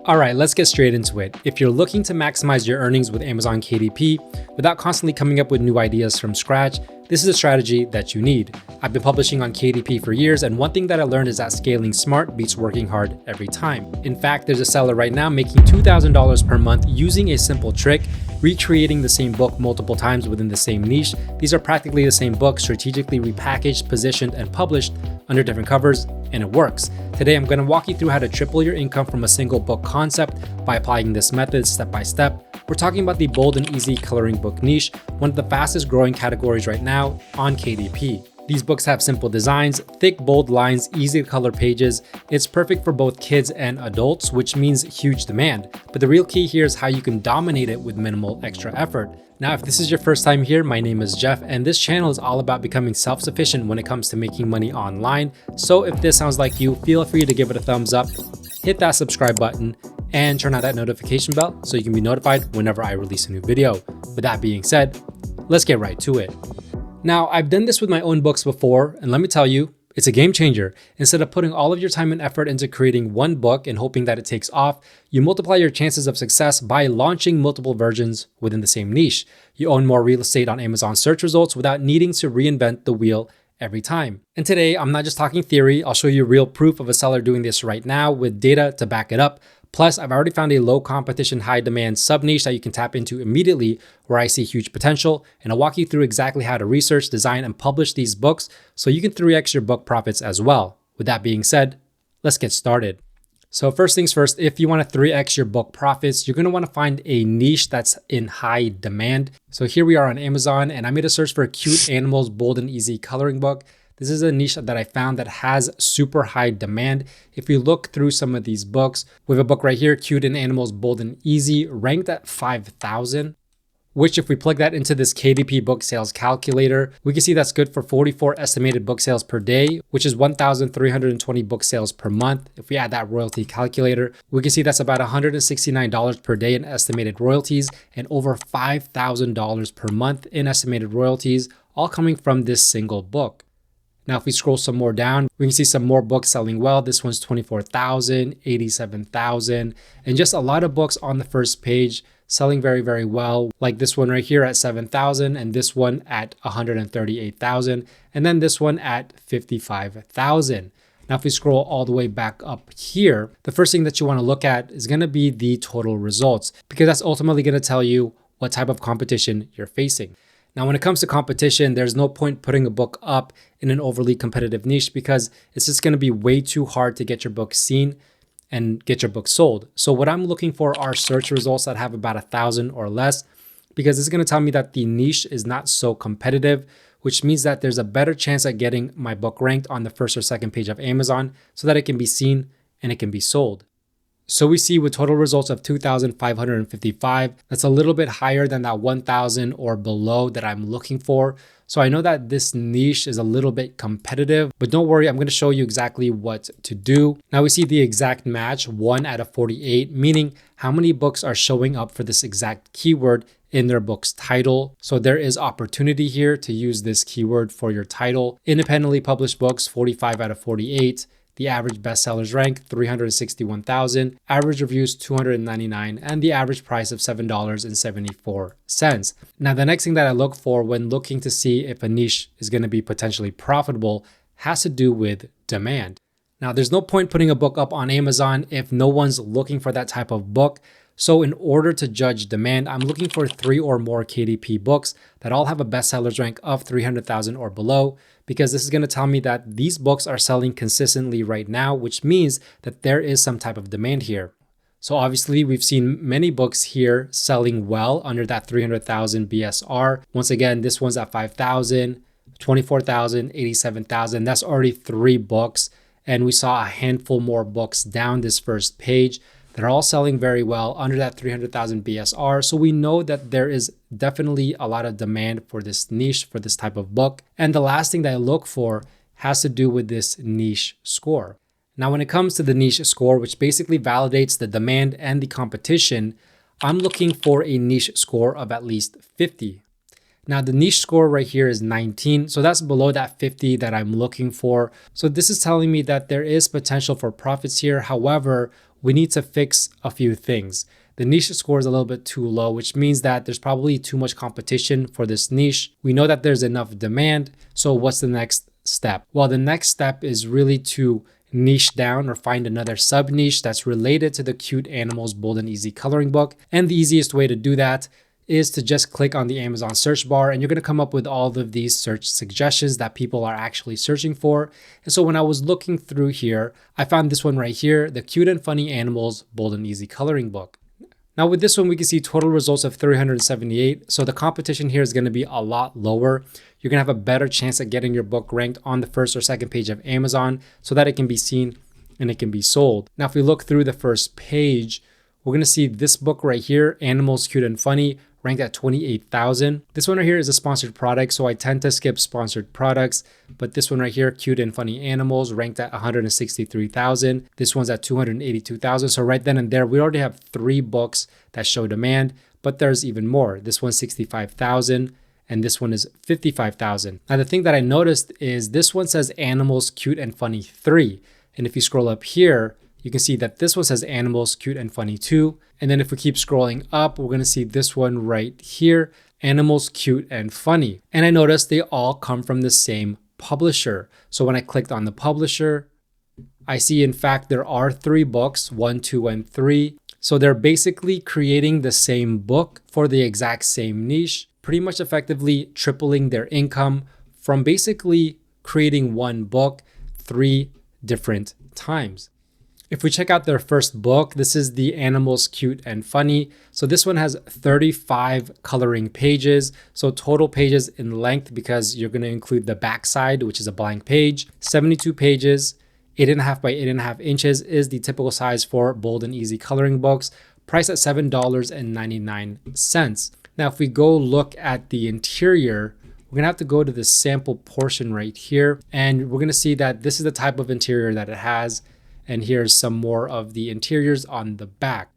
All right, let's get straight into it. If you're looking to maximize your earnings with Amazon KDP without constantly coming up with new ideas from scratch, this is a strategy that you need. I've been publishing on KDP for years, and one thing that I learned is that scaling smart beats working hard every time. In fact, there's a seller right now making $2,000 per month using a simple trick, recreating the same book multiple times within the same niche. These are practically the same book, strategically repackaged, positioned, and published under different covers, and it works. Today, I'm going to walk you through how to triple your income from a single book concept by applying this method step by step. We're talking about the bold and easy coloring book niche, one of the fastest growing categories right now on KDP. These books have simple designs, thick, bold lines, easy to color pages. It's perfect for both kids and adults, which means huge demand. But the real key here is how you can dominate it with minimal extra effort. Now, if this is your first time here, my name is Jeff, and this channel is all about becoming self-sufficient when it comes to making money online. So if this sounds like you, feel free to give it a thumbs up, hit that subscribe button, and turn on that notification bell so you can be notified whenever I release a new video. With that being said, let's get right to it. Now, I've done this with my own books before, and let me tell you, it's a game changer. Instead of putting all of your time and effort into creating one book and hoping that it takes off, you multiply your chances of success by launching multiple versions within the same niche. You own more real estate on Amazon search results without needing to reinvent the wheel every time. And today, I'm not just talking theory, I'll show you real proof of a seller doing this right now with data to back it up. Plus, I've already found a low competition, high demand sub niche that you can tap into immediately where I see huge potential. And I'll walk you through exactly how to research, design, and publish these books so you can 3x your book profits as well. With that being said, let's get started. So first things first, if you want to 3x your book profits, you're going to want to find a niche that's in high demand. So here we are on Amazon, and I made a search for cute animals, bold and easy coloring book. This is a niche that I found that has super high demand. If you look through some of these books, we have a book right here, Cute and Animals, Bold and Easy, ranked at 5,000, which if we plug that into this KDP book sales calculator, we can see that's good for 44 estimated book sales per day, which is 1,320 book sales per month. If we add that royalty calculator, we can see that's about $169 per day in estimated royalties and over $5,000 per month in estimated royalties, all coming from this single book. Now, if we scroll some more down, we can see some more books selling well. This one's 24,000, 87,000, and just a lot of books on the first page selling very, very well. Like this one right here at 7,000 and this one at 138,000, and then this one at 55,000. Now, if we scroll all the way back up here, the first thing that you want to look at is going to be the total results, because that's ultimately going to tell you what type of competition you're facing. Now, when it comes to competition, there's no point putting a book up in an overly competitive niche because it's just going to be way too hard to get your book seen and get your book sold. So what I'm looking for are search results that have about 1,000 or less, because it's going to tell me that the niche is not so competitive, which means that there's a better chance at getting my book ranked on the first or second page of Amazon so that it can be seen and it can be sold. So we see with total results of 2,555, that's a little bit higher than that 1,000 or below that I'm looking for. So I know that this niche is a little bit competitive, but don't worry, I'm going to show you exactly what to do. Now we see the exact match, 1 out of 48, meaning how many books are showing up for this exact keyword in their book's title. So there is opportunity here to use this keyword for your title. Independently published books, 45 out of 48. The average bestsellers rank 361,000, average reviews 299, and the average price of $7.74. Now, the next thing that I look for when looking to see if a niche is going to be potentially profitable has to do with demand. Now, there's no point putting a book up on Amazon if no one's looking for that type of book. So in order to judge demand, I'm looking for 3 or more KDP books that all have a bestsellers rank of 300,000 or below, because this is going to tell me that these books are selling consistently right now, which means that there is some type of demand here. So obviously we've seen many books here selling well under that 300,000 BSR. Once again, this one's at 5,000, 24,000, 87,000. That's already 3 books. And we saw a handful more books down this first page that are all selling very well under that 300,000 BSR. So we know that there is definitely a lot of demand for this niche, for this type of book. And the last thing that I look for has to do with this niche score. Now, when it comes to the niche score, which basically validates the demand and the competition, I'm looking for a niche score of at least 50. Now the niche score right here is 19, so that's below that 50 that I'm looking for. So this is telling me that there is potential for profits here. However, we need to fix a few things. The niche score is a little bit too low, which means that there's probably too much competition for this niche. We know that there's enough demand. So what's the next step? Well, the next step is really to niche down or find another sub niche that's related to the Cute Animals Bold and Easy coloring book. And the easiest way to do that is to just click on the Amazon search bar, and you're going to come up with all of these search suggestions that people are actually searching for. And so when I was looking through here, I found this one right here, the Cute and Funny Animals Bold and Easy coloring book. Now with this one, we can see total results of 378. So the competition here is going to be a lot lower. You're going to have a better chance at getting your book ranked on the first or second page of Amazon so that it can be seen and it can be sold. Now, if we look through the first page, we're going to see this book right here, Animals Cute and Funny, ranked at 28,000. This one right here is a sponsored product, so I tend to skip sponsored products. But this one right here, Cute and Funny Animals, ranked at 163,000. This one's at 282,000. So right then and there, we already have 3 books that show demand, but there's even more. This one's 65,000. And this one is 55,000. Now, the thing that I noticed is this one says Animals Cute and Funny 3. And if you scroll up here, you can see that this one says Animals Cute and Funny 2. And then if we keep scrolling up, we're going to see this one right here, Animals Cute and Funny. And I noticed they all come from the same publisher. So when I clicked on the publisher, I see in fact there are 3 books, 1, 2, and 3. So they're basically creating the same book for the exact same niche, pretty much effectively tripling their income from basically creating one book 3 different times. If we check out their first book, this is the Animals Cute and Funny. So this one has 35 coloring pages. So total pages in length, because you're going to include the backside, which is a blank page, 72 pages, 8.5 by 8.5 inches is the typical size for Bold and Easy coloring books, priced at $7.99. Now, if we go look at the interior, we're going to have to go to the sample portion right here. And we're going to see that this is the type of interior that it has. And here's some more of the interiors on the back.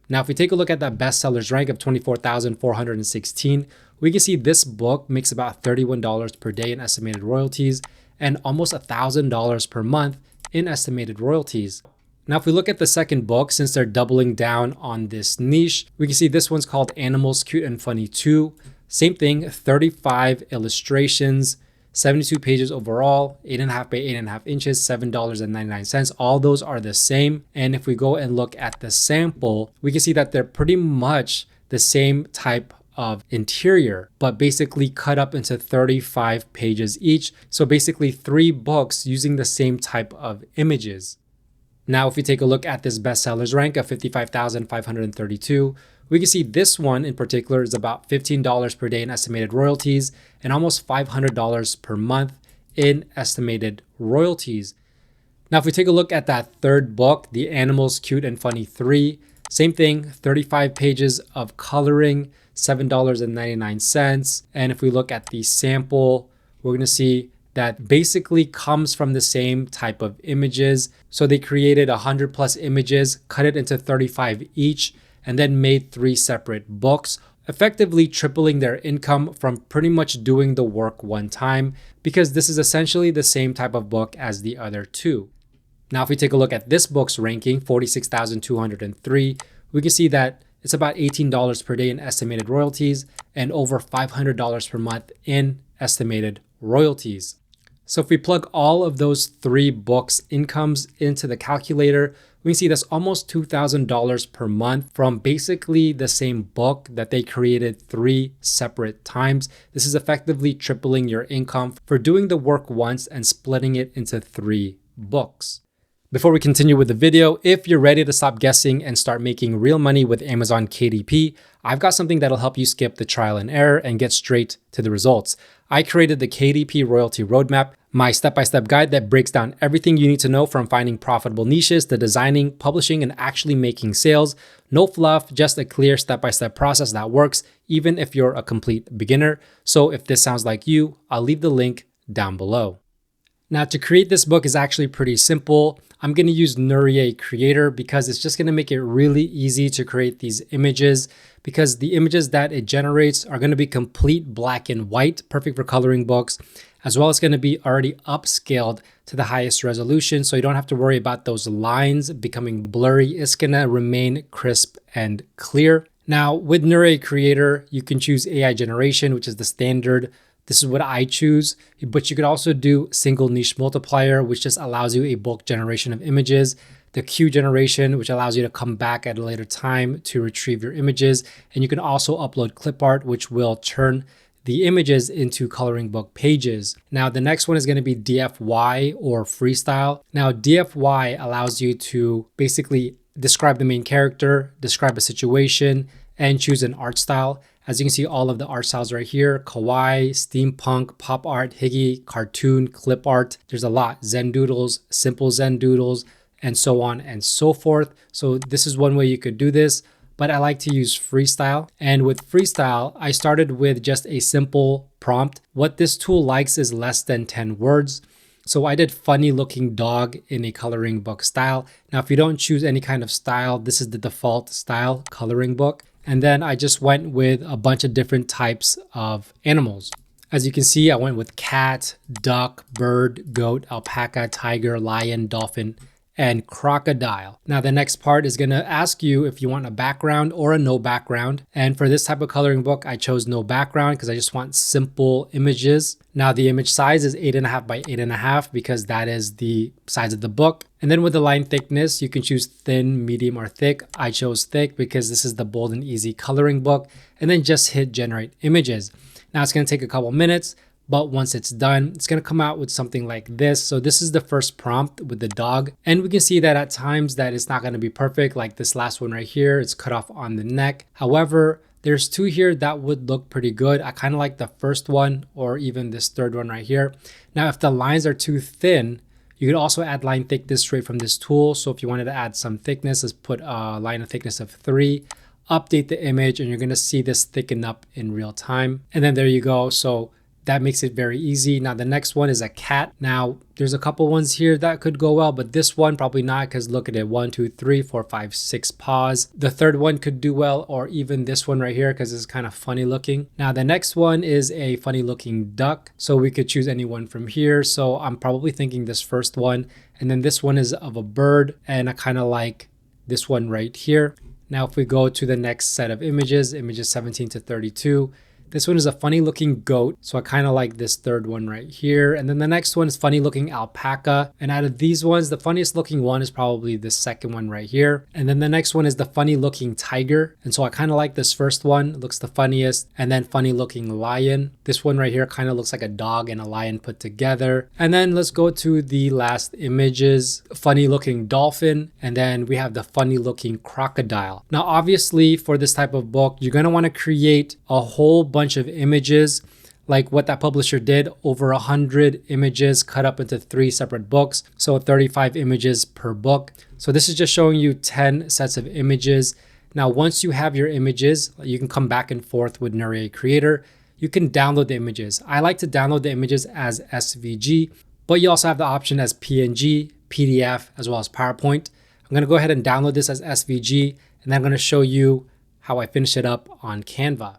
Now, if we take a look at that bestsellers rank of 24,416, we can see this book makes about $31 per day in estimated royalties and almost $1,000 per month in estimated royalties. Now, if we look at the second book, since they're doubling down on this niche, we can see this one's called Animals Cute and Funny 2. Same thing, 35 illustrations, 72 pages overall, 8.5 by 8.5 inches, $7.99. All those are the same. And if we go and look at the sample, we can see that they're pretty much the same type of interior, but basically cut up into 35 pages each. So basically 3 books using the same type of images. Now, if we take a look at this bestsellers rank of 55,532, we can see this one in particular is about $15 per day in estimated royalties and almost $500 per month in estimated royalties. Now, if we take a look at that third book, the Animals Cute and Funny 3, same thing, 35 pages of coloring, $7.99. And if we look at the sample, we're going to see that basically comes from the same type of images. So they created 100 plus images, cut it into 35 each, and then made 3 separate books, effectively tripling their income from pretty much doing the work one time, because this is essentially the same type of book as the other 2. Now, if we take a look at this book's ranking, 46,203, we can see that it's about $18 per day in estimated royalties and over $500 per month in estimated royalties. So if we plug all of those 3 books' incomes into the calculator, we can see that's almost $2,000 per month from basically the same book that they created 3 separate times. This is effectively tripling your income for doing the work once and splitting it into 3 books. Before we continue with the video, if you're ready to stop guessing and start making real money with Amazon KDP, I've got something that'll help you skip the trial and error and get straight to the results. I created the KDP Royalty Roadmap, my step-by-step guide that breaks down everything you need to know from finding profitable niches to designing, publishing, and actually making sales. No fluff, just a clear step-by-step process that works even if you're a complete beginner. So if this sounds like you, I'll leave the link down below. Now, to create this book is actually pretty simple. I'm going to use Nurier Creator because it's just going to make it really easy to create these images, because the images that it generates are going to be complete black and white, perfect for coloring books. as well as going to be already upscaled to the highest resolution. So you don't have to worry about those lines becoming blurry. It's going to remain crisp and clear. Now with Nuri Creator, you can choose AI generation, which is the standard. This is what I choose, but you could also do single niche multiplier, which just allows you a bulk generation of images. The Q generation, which allows you to come back at a later time to retrieve your images. And you can also upload clip art, which will turn the images into coloring book pages. Now, the next one is going to be DFY or freestyle. Now, DFY allows you to basically describe the main character, describe a situation, and choose an art style. As you can see, all of the art styles right here: kawaii, steampunk, pop art, higgy, cartoon, clip art. There's a lot: Zen doodles, simple Zen doodles, and so on and so forth. So this is one way you could do this, but I like to use freestyle. And with freestyle, I started with just a simple prompt. What this tool likes is less than 10 words. So I did funny looking dog in a coloring book style. Now, if you don't choose any kind of style, this is the default style, coloring book. And then I just went with a bunch of different types of animals. As you can see, I went with cat, duck, bird, goat, alpaca, tiger, lion, dolphin, and crocodile. Now the next part is going to ask you if you want a background or a no background. And for this type of coloring book, I chose no background because I just want simple images. Now the image size is 8.5 by 8.5 because that is the size of the book. And then with the line thickness, you can choose thin, medium, or thick. I chose thick because this is the bold and easy coloring book. And then just hit generate images. Now it's going to take a couple minutes, but once it's done, it's going to come out with something like this. So this is the first prompt with the dog. And we can see that at times that it's not going to be perfect. Like this last one right here, it's cut off on the neck. However, there's two here that would look pretty good. I kind of like the first one or even this third one right here. Now, if the lines are too thin, you could also add line thickness straight from this tool. So if you wanted to add some thickness, let's put a line of thickness of 3, update the image, and you're going to see this thicken up in real time. And then there you go. So that makes it very easy. Now the next one is a cat. Now there's a couple ones here that could go well, but this one probably not, because look at it, 1, 2, 3, 4, 5, 6 paws. The third one could do well, or even this one right here, because it's kind of funny looking. Now the next one is a funny looking duck. So we could choose any one from here. So I'm probably thinking this first one. And then this one is of a bird, and I kind of like this one right here. Now if we go to the next set of images 17 to 32, this one is a funny looking goat. So I kind of like this third one right here. And then the next one is funny looking alpaca. And out of these ones, the funniest looking one is probably the second one right here. And then the next one is the funny looking tiger. And so I kind of like this first one, it looks the funniest. And then funny looking lion. This one right here kind of looks like a dog and a lion put together. And then let's go to the last images, funny looking dolphin. And then we have the funny looking crocodile. Now, obviously for this type of book, you're going to want to create a whole bunch of images like what that publisher did, over 100 images cut up into 3 separate books, so 35 images per book. So this is just showing you 10 sets of images. Now once you have your images, you can come back and forth with Nuri Creator. You can download the images. I like to download the images as SVG, but you also have the option as PNG, PDF, as well as PowerPoint. I'm going to go ahead and download this as SVG, and then I'm going to show you how I finish it up on Canva.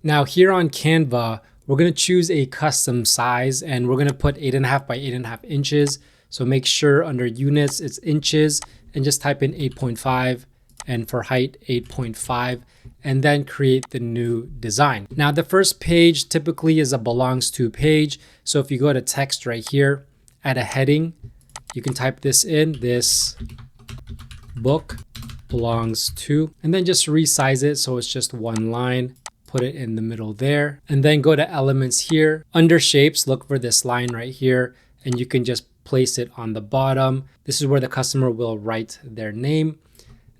Now here on Canva, we're going to choose a custom size, and we're going to put 8.5 by 8.5 inches. So make sure under units, it's inches, and just type in 8.5, and for height 8.5, and then create the new design. Now the first page typically is a belongs to page. So if you go to text right here, add a heading, you can type this in, this book belongs to, and then just resize it so it's just one line. Put it in the middle there, and then go to elements here. Under shapes, look for this line right here, and you can just place it on the bottom. This is where the customer will write their name.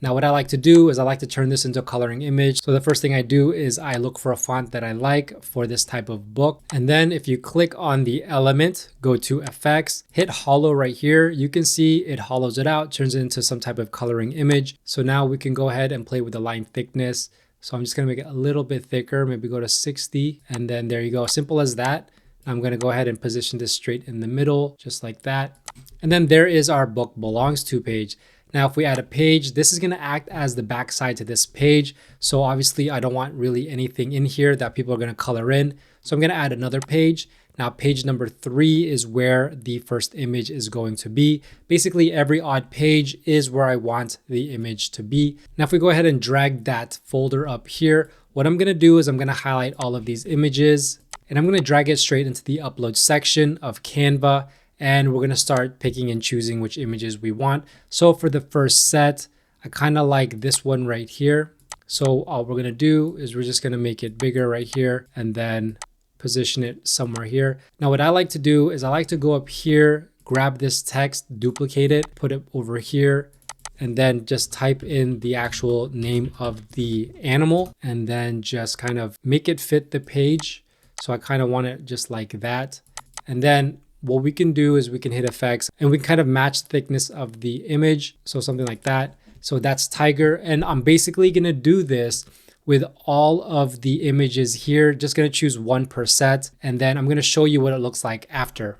Now what I like to do is I like to turn this into a coloring image. So the first thing I do is I look for a font that I like for this type of book. And then if you click on the element, go to effects, hit hollow right here, you can see it hollows it out, turns it into some type of coloring image. So now we can go ahead and play with the line thickness. So I'm just going to make it a little bit thicker, maybe go to 60, and then there you go. Simple as that. I'm going to go ahead and position this straight in the middle, just like that. And then there is our book belongs to page. Now, if we add a page, this is going to act as the backside to this page. So obviously I don't want really anything in here that people are going to color in. So I'm going to add another page. Now, page number 3 is where the first image is going to be. Basically, every odd page is where I want the image to be. Now, if we go ahead and drag that folder up here, what I'm going to do is I'm going to highlight all of these images and I'm going to drag it straight into the upload section of Canva. And we're going to start picking and choosing which images we want. So for the first set, I kind of like this one right here. So all we're going to do is we're just going to make it bigger right here and then position it somewhere here. Now, what I like to do is I like to go up here, grab this text, duplicate it, put it over here, and then just type in the actual name of the animal and then just kind of make it fit the page. So I kind of want it just like that. And then what we can do is we can hit effects and we can kind of match the thickness of the image. So something like that. So that's tiger. And I'm basically going to do this with all of the images here. Just going to choose one per set. And then I'm going to show you what it looks like after.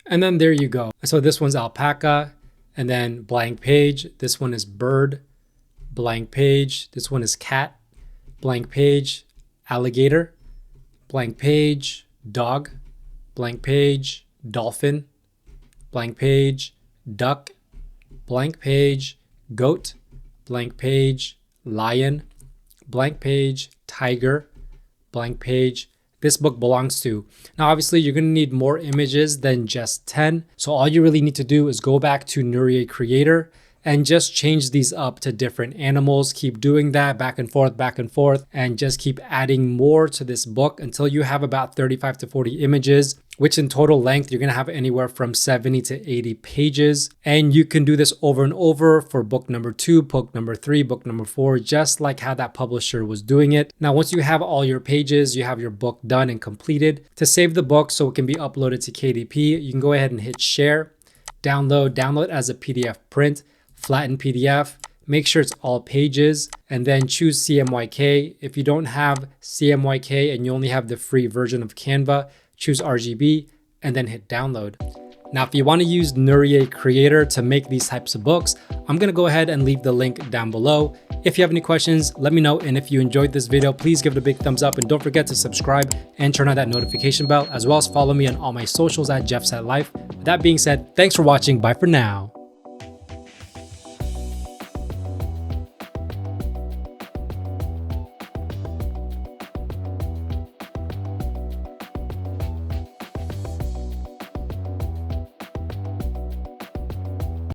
And then there you go. So this one's alpaca and then blank page. This one is bird, blank page. This one is cat, blank page, alligator, blank page, dog, blank page, dolphin, blank page, duck, blank page, goat, blank page, lion, blank page, tiger, blank page. This book belongs to. Now, obviously, you're going to need more images than just 10. So all you really need to do is go back to Nurier Creator and just change these up to different animals. Keep doing that back and forth, and just keep adding more to this book until you have about 35 to 40 images, which in total length, you're going to have anywhere from 70 to 80 pages. And you can do this over and over for book number 2, book number 3, book number 4, just like how that publisher was doing it. Now, once you have all your pages, you have your book done and completed. To save the book so it can be uploaded to KDP, you can go ahead and hit share, download as a PDF print, flatten PDF, make sure it's all pages, and then choose CMYK. If you don't have CMYK and you only have the free version of Canva, choose RGB and then hit download. Now, if you want to use Nurier Creator to make these types of books, I'm going to go ahead and leave the link down below. If you have any questions, let me know. And if you enjoyed this video, please give it a big thumbs up and don't forget to subscribe and turn on that notification bell, as well as follow me on all my socials at JeffSetLife. With that being said, thanks for watching. Bye for now.